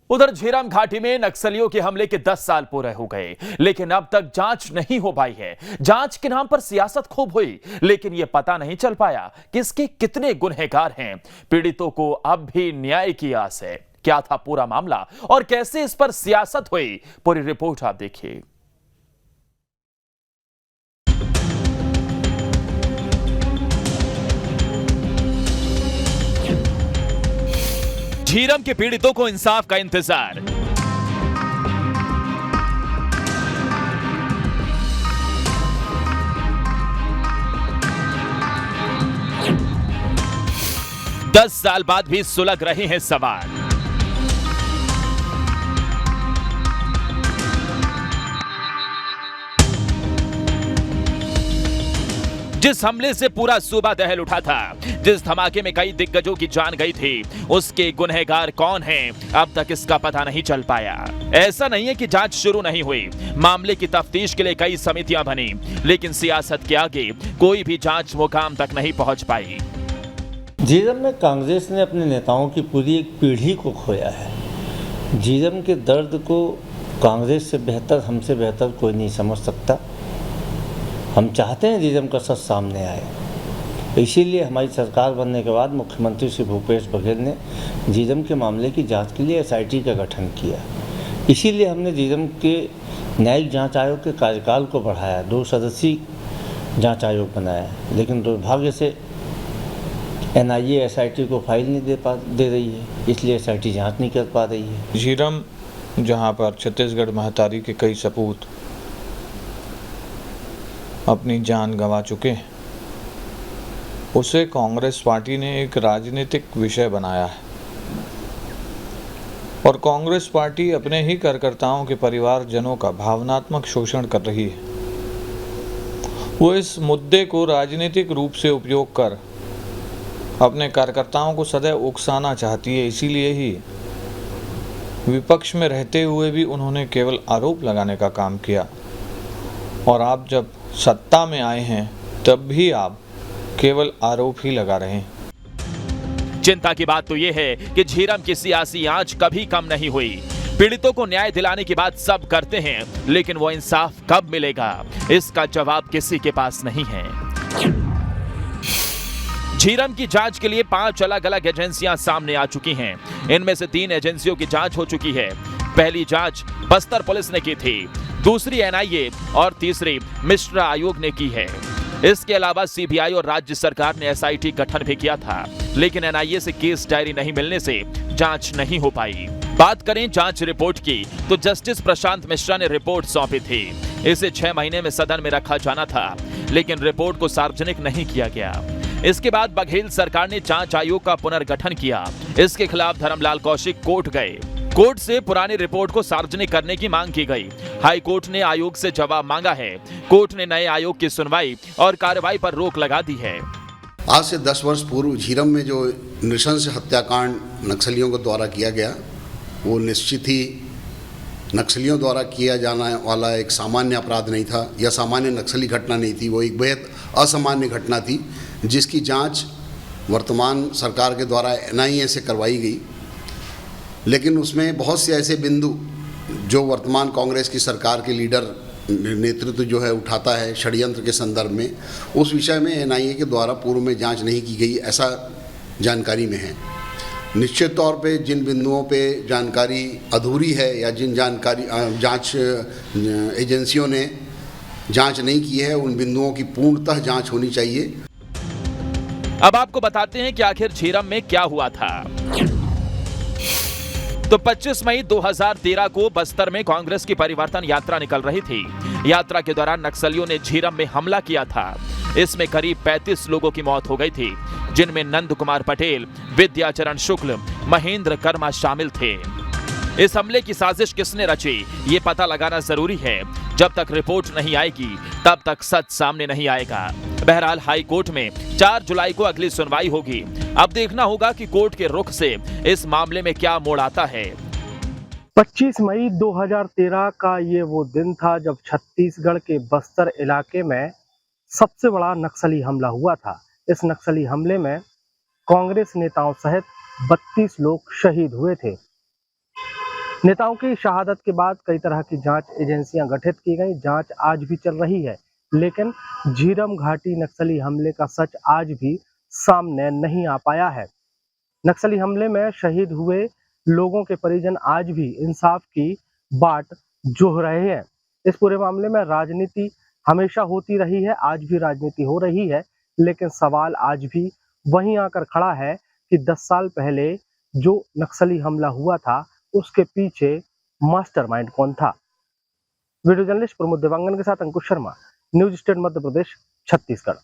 उधर झीरम घाटी में नक्सलियों के हमले के 10 साल पूरे हो गए, लेकिन अब तक जांच नहीं हो पाई है। जांच के नाम पर सियासत खूब हुई, लेकिन यह पता नहीं चल पाया किसके कितने गुनहगार हैं। पीड़ितों को अब भी न्याय की आस है। क्या था पूरा मामला और कैसे इस पर सियासत हुई, पूरी रिपोर्ट आप देखिए। झीरम के पीड़ितों को इंसाफ का इंतजार। दस साल बाद भी सुलग रहे हैं सवाल। जिस हमले से पूरा सूबा दहल उठा था, जिस धमाके में कई दिग्गजों की जान गई थी, उसके गुनहगार कौन हैं, अब तक इसका पता नहीं चल पाया। ऐसा नहीं है कि जांच शुरू नहीं हुई, मामले की तफ्तीश के लिए कई समितियां बनी, लेकिन सियासत के आगे कोई भी जांच मुकाम तक नहीं पहुंच पाई। झीरम में कांग्रेस ने अपने नेताओं की पूरी एक पीढ़ी को खोया है। झीरम के दर्द को कांग्रेस से बेहतर, हमसे बेहतर कोई नहीं समझ सकता। हम चाहते हैं झीरम का सच सामने आए। इसीलिए हमारी सरकार बनने के बाद मुख्यमंत्री श्री भूपेश बघेल ने झीरम के मामले की जांच के लिए एसआईटी का गठन किया। इसीलिए हमने झीरम के न्यायिक जांच आयोग के कार्यकाल को बढ़ाया, 2 सदस्यीय जांच आयोग बनाया। लेकिन दुर्भाग्य से एनआईए एसआईटी को फाइल नहीं दे रही है, इसलिए एसआईटी जांच नहीं कर पा रही है। झीरम, जहां पर छत्तीसगढ़ महतारी के कई सपूत अपनी जान गंवा चुके हैं, उसे कांग्रेस पार्टी ने एक राजनीतिक विषय बनाया है और कांग्रेस पार्टी अपने ही कार्यकर्ताओं के परिवारजनों का भावनात्मक शोषण कर रही है। वो इस मुद्दे को राजनीतिक रूप से उपयोग कर अपने कार्यकर्ताओं को सदैव उकसाना चाहती है। इसीलिए ही विपक्ष में रहते हुए भी उन्होंने केवल आरोप लगाने का काम किया, और आप जब सत्ता में आए हैं तब भी आप केवल आरोप ही लगा रहे हैं। चिंता की बात तो यह है कि झीरम की सियासी आंच कभी कम नहीं हुई। पीड़ितों को न्याय दिलाने की बात सब करते हैं, लेकिन वो इंसाफ कब मिलेगा, इसका जवाब किसी के पास नहीं है। झीरम की जांच के लिए 5 अलग अलग एजेंसियां सामने आ चुकी हैं। इनमें से 3 एजेंसियों की जांच हो चुकी है। पहली जांच बस्तर पुलिस ने की थी, दूसरी एनआईए और तीसरी मिश्रा आयोग ने की है। इसके अलावा सीबीआई और राज्य सरकार ने एसआईटी गठन भी किया था, लेकिन एनआईए से केस डायरी नहीं मिलने से जांच नहीं हो पाई। बात करें जांच रिपोर्ट की, तो जस्टिस प्रशांत मिश्रा ने रिपोर्ट सौंपी थी। इसे 6 महीने में सदन में रखा जाना था, लेकिन रिपोर्ट को सार्वजनिक नहीं किया गया। इसके बाद बघेल सरकार ने जांच आयोग का पुनर्गठन किया। इसके खिलाफ धर्मलाल कौशिक कोर्ट गए। कोर्ट से पुरानी रिपोर्ट को सार्वजनिक करने की मांग की गई। हाई कोर्ट ने आयोग से जवाब मांगा है। कोर्ट ने नए आयोग की सुनवाई और कार्रवाई पर रोक लगा दी है। आज से 10 वर्ष पूर्व झीरम में जो नृशंस हत्याकांड नक्सलियों के द्वारा किया गया, वो निश्चित ही नक्सलियों द्वारा किया जाने वाला एक सामान्य अपराध नहीं था या सामान्य नक्सली घटना नहीं थी। वो एक बेहद असामान्य घटना थी, जिसकी जांच वर्तमान सरकार के द्वारा एनआईए से करवाई गई। लेकिन उसमें बहुत से ऐसे बिंदु जो वर्तमान कांग्रेस की सरकार के लीडर नेतृत्व जो है उठाता है षड्यंत्र के संदर्भ में, उस विषय में एनआईए के द्वारा पूर्व में जांच नहीं की गई, ऐसा जानकारी में है। निश्चित तौर पे जिन बिंदुओं पे जानकारी अधूरी है या जिन जांच एजेंसियों ने जांच नहीं की है, उन बिंदुओं की पूर्णतः जांच होनी चाहिए। अब आपको बताते हैं कि आखिर झीरम में क्या हुआ था। तो 25 मई 2013 को बस्तर में कांग्रेस की परिवर्तन यात्रा निकल रही थी। यात्रा के दौरान नक्सलियों ने झीरम में हमला किया था। इसमें करीब 35 लोगों की मौत हो गई थी, जिनमें नंद कुमार पटेल, विद्याचरण शुक्ल, महेंद्र कर्मा शामिल थे। इस हमले की साजिश किसने रची, ये पता लगाना जरूरी है। जब तक रिपोर्ट नहीं आएगी, तब तक सच सामने नहीं आएगा। बहरहाल हाई कोर्ट में 4 जुलाई को अगली सुनवाई होगी। अब देखना होगा कि कोर्ट के रुख से इस मामले में क्या मोड़ आता है। 25 मई 2013 का ये वो दिन था जब छत्तीसगढ़ के बस्तर इलाके में सबसे बड़ा नक्सली हमला हुआ था। इस नक्सली हमले में कांग्रेस नेताओं सहित 32 लोग शहीद हुए थे। नेताओं की शहादत के बाद कई तरह की जांच एजेंसियां गठित की गई। जांच आज भी चल रही है, लेकिन झीरम घाटी नक्सली हमले का सच आज भी सामने नहीं आ पाया है। नक्सली हमले में शहीद हुए लोगों के परिजन आज भी इंसाफ की बाट जोह रहे हैं। इस पूरे मामले में राजनीति हमेशा होती रही है, आज भी राजनीति हो रही है, लेकिन सवाल आज भी वहीं आकर खड़ा है कि 10 साल पहले जो नक्सली हमला हुआ था उसके पीछे मास्टरमाइंड कौन था। वीडियो जर्नलिस्ट प्रमोद देवांगन के साथ अंकुश शर्मा, न्यूज स्टेट मध्य प्रदेश, छत्तीसगढ़।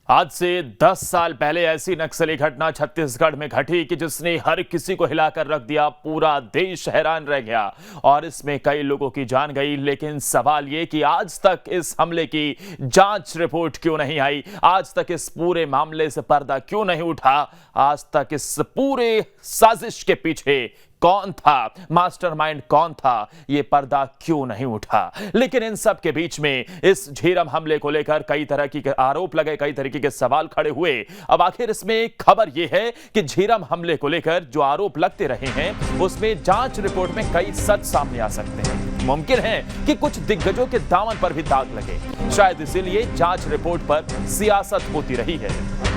आज से 10 साल पहले ऐसी नक्सली घटना छत्तीसगढ़ में घटी कि जिसने हर किसी को हिलाकर रख दिया। पूरा देश हैरान रह गया और इसमें कई लोगों की जान गई। लेकिन सवाल ये कि आज तक इस हमले की जांच रिपोर्ट क्यों नहीं आई? आज तक इस पूरे मामले से पर्दा क्यों नहीं उठा? आज तक इस पूरे साजिश के पीछे कौन था, मास्टरमाइंड कौन था, ये पर्दा क्यों नहीं उठा? लेकिन इन सब के बीच में इस झीरम हमले को लेकर कई तरह के आरोप लगे, कई तरीके के सवाल खड़े हुए। अब आखिर इसमें खबर यह है कि झीरम हमले को लेकर जो आरोप लगते रहे हैं उसमें जांच रिपोर्ट में कई सच सामने आ सकते हैं। मुमकिन है कि कुछ दिग्गजों के दामन पर भी दाग लगे। शायद इसीलिए जांच रिपोर्ट पर सियासत होती रही है।